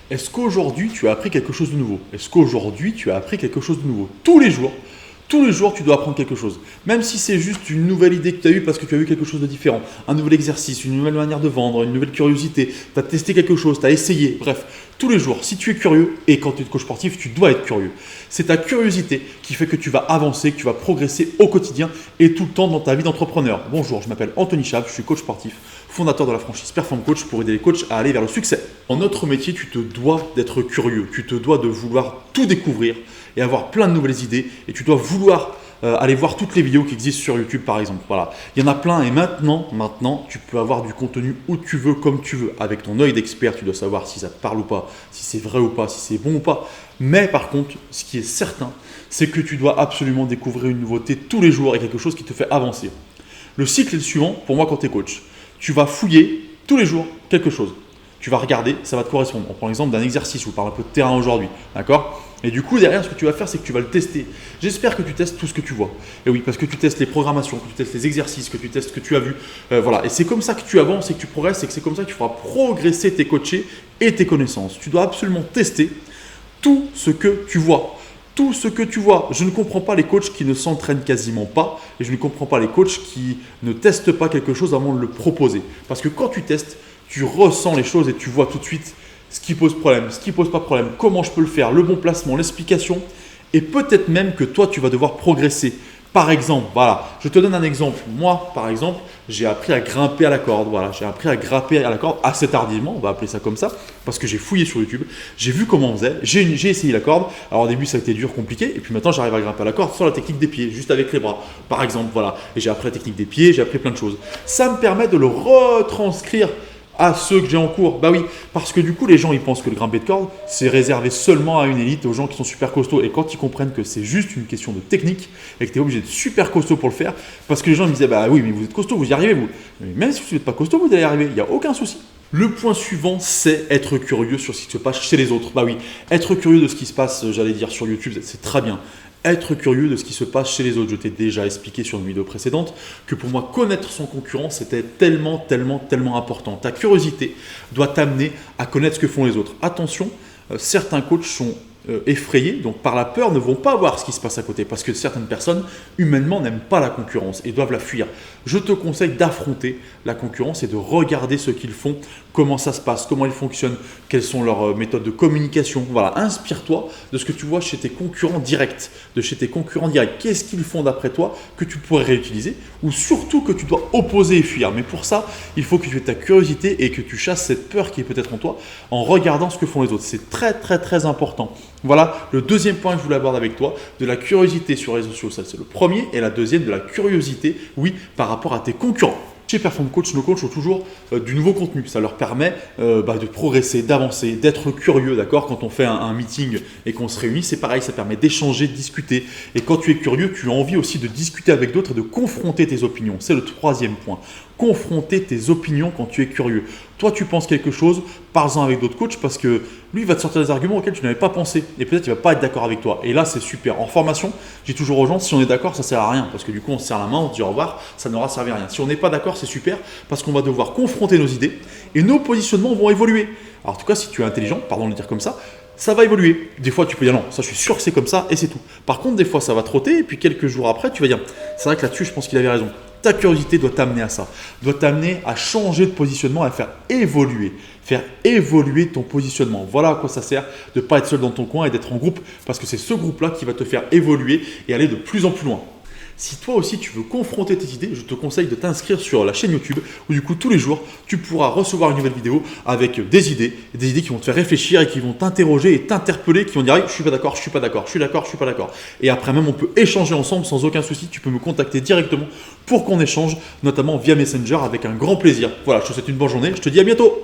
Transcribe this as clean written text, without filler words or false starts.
Est-ce qu'aujourd'hui tu as appris quelque chose de nouveau? Est-ce qu'aujourd'hui tu as appris quelque chose de nouveau? Tous les jours, tu dois apprendre quelque chose. Même si c'est juste une nouvelle idée que tu as eue parce que tu as vu quelque chose de différent, un nouvel exercice, une nouvelle manière de vendre, une nouvelle curiosité, tu as testé quelque chose, tu as essayé, bref, tous les jours, si tu es curieux, et quand tu es coach sportif, tu dois être curieux. C'est ta curiosité qui fait que tu vas avancer, que tu vas progresser au quotidien et tout le temps dans ta vie d'entrepreneur. Bonjour, je m'appelle Anthony Chab, je suis coach sportif, fondateur de la franchise Perform Coach pour aider les coachs à aller vers le succès. En notre métier, tu te dois d'être curieux, tu te dois de vouloir tout découvrir et avoir plein de nouvelles idées et tu dois vouloir aller voir toutes les vidéos qui existent sur YouTube par exemple. Voilà, il y en a plein et maintenant, tu peux avoir du contenu où tu veux, comme tu veux. Avec ton œil d'expert, tu dois savoir si ça te parle ou pas, si c'est vrai ou pas, si c'est bon ou pas. Mais par contre, ce qui est certain, c'est que tu dois absolument découvrir une nouveauté tous les jours et quelque chose qui te fait avancer. Le cycle est le suivant pour moi quand tu es coach. Tu vas fouiller tous les jours quelque chose. Tu vas regarder, ça va te correspondre. On prend l'exemple d'un exercice où on parle un peu de terrain aujourd'hui, d'accord? Et du coup, derrière, ce que tu vas faire, c'est que tu vas le tester. J'espère que tu testes tout ce que tu vois. Et oui, parce que tu testes les programmations, que tu testes les exercices, que tu testes ce que tu as vu. Voilà. Et c'est comme ça que tu avances et que tu progresses et que c'est comme ça que tu feras progresser tes coachés et tes connaissances. Tu dois absolument tester tout ce que tu vois. Tout ce que tu vois. Je ne comprends pas les coachs qui ne s'entraînent quasiment pas et je ne comprends pas les coachs qui ne testent pas quelque chose avant de le proposer. Parce que quand tu testes, tu ressens les choses et tu vois tout de suite ce qui pose problème, ce qui pose pas de problème, comment je peux le faire, le bon placement, l'explication et peut-être même que toi, tu vas devoir progresser. Par exemple, voilà, je te donne un exemple. Moi, par exemple, j'ai appris à grimper à la corde. Voilà, j'ai appris à grimper à la corde assez tardivement, on va appeler ça comme ça, parce que j'ai fouillé sur YouTube, j'ai vu comment on faisait, j'ai essayé la corde. Alors au début, ça a été dur, compliqué, et puis maintenant, j'arrive à grimper à la corde sans la technique des pieds, juste avec les bras, par exemple. Voilà, et j'ai appris la technique des pieds, j'ai appris plein de choses. Ça me permet de le retranscrire à ceux que j'ai en cours. Bah oui, parce que du coup, les gens, ils pensent que le grimper de corde, c'est réservé seulement à une élite, aux gens qui sont super costauds. Et quand ils comprennent que c'est juste une question de technique et que tu es obligé d'être super costaud pour le faire, parce que les gens me disaient, bah oui, mais vous êtes costaud, vous y arrivez, vous. Mais même si vous n'êtes pas costaud, vous allez y arriver, il n'y a aucun souci. Le point suivant, c'est être curieux sur ce qui se passe chez les autres. Bah oui, être curieux de ce qui se passe, j'allais dire, sur YouTube, c'est très bien. Être curieux de ce qui se passe chez les autres. Je t'ai déjà expliqué sur une vidéo précédente que pour moi, connaître son concurrent, c'était tellement important. Ta curiosité doit t'amener à connaître ce que font les autres. Attention, certains coachs sont effrayés, donc par la peur, ne vont pas voir ce qui se passe à côté parce que certaines personnes, humainement, n'aiment pas la concurrence et doivent la fuir. Je te conseille d'affronter la concurrence et de regarder ce qu'ils font, comment ça se passe, comment ils fonctionnent, quelles sont leurs méthodes de communication. Voilà, inspire-toi de ce que tu vois chez tes concurrents directs, Qu'est-ce qu'ils font d'après toi que tu pourrais réutiliser ou surtout que tu dois opposer et fuir. Mais pour ça, il faut que tu aies ta curiosité et que tu chasses cette peur qui est peut-être en toi en regardant ce que font les autres. C'est très important. Voilà le deuxième point que je voulais aborder avec toi, de la curiosité sur les réseaux sociaux. Ça, c'est le premier. Et la deuxième, de la curiosité, oui, par rapport à tes concurrents. Chez Perform Coach, nos coachs ont toujours du nouveau contenu. Ça leur permet de progresser, d'avancer, d'être curieux. D'accord? Quand on fait un meeting et qu'on se réunit, c'est pareil, ça permet d'échanger, de discuter. Et quand tu es curieux, tu as envie aussi de discuter avec d'autres et de confronter tes opinions. C'est le troisième point. Confronter tes opinions quand tu es curieux. Toi, tu penses quelque chose, parle-en avec d'autres coachs parce que lui, il va te sortir des arguments auxquels tu n'avais pas pensé. Et peut-être il ne va pas être d'accord avec toi. Et là, c'est super. En formation, j'ai toujours aux gens, si on est d'accord, ça ne sert à rien. Parce que du coup, on se serre la main, on se dit au revoir, ça n'aura servi à rien. Si on n'est pas d'accord, c'est super parce qu'on va devoir confronter nos idées et nos positionnements vont évoluer. Alors, en tout cas, si tu es intelligent, pardon de le dire comme ça va évoluer. Des fois, tu peux dire non, ça je suis sûr que c'est comme ça et c'est tout. Par contre, des fois, ça va trotter et puis quelques jours après, tu vas dire c'est vrai que là-dessus, je pense qu'il avait raison. Ta curiosité doit t'amener à ça, doit t'amener à changer de positionnement, à faire évoluer ton positionnement. Voilà à quoi ça sert de ne pas être seul dans ton coin et d'être en groupe parce que c'est ce groupe-là qui va te faire évoluer et aller de plus en plus loin. Si toi aussi tu veux confronter tes idées, je te conseille de t'inscrire sur la chaîne YouTube où du coup tous les jours tu pourras recevoir une nouvelle vidéo avec des idées qui vont te faire réfléchir et qui vont t'interroger et t'interpeller, qui vont dire je suis pas d'accord, je suis pas d'accord, je suis d'accord, je suis pas d'accord. Et après même on peut échanger ensemble sans aucun souci, tu peux me contacter directement pour qu'on échange, notamment via Messenger avec un grand plaisir. Voilà, je te souhaite une bonne journée, je te dis à bientôt.